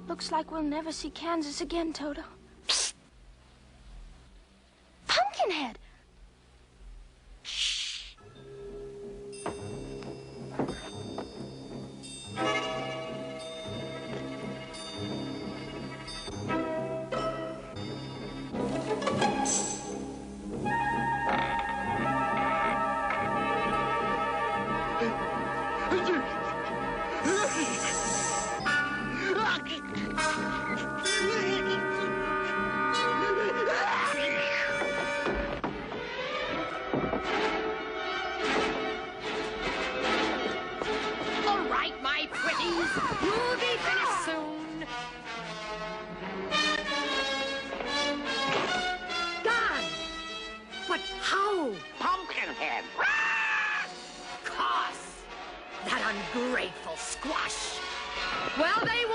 Looks like we'll never see Kansas again, Toto. Psst. Pumpkinhead! Shh. You'll be finished soon. Gone! But how? Pumpkinhead! Course! That ungrateful squash! Well, they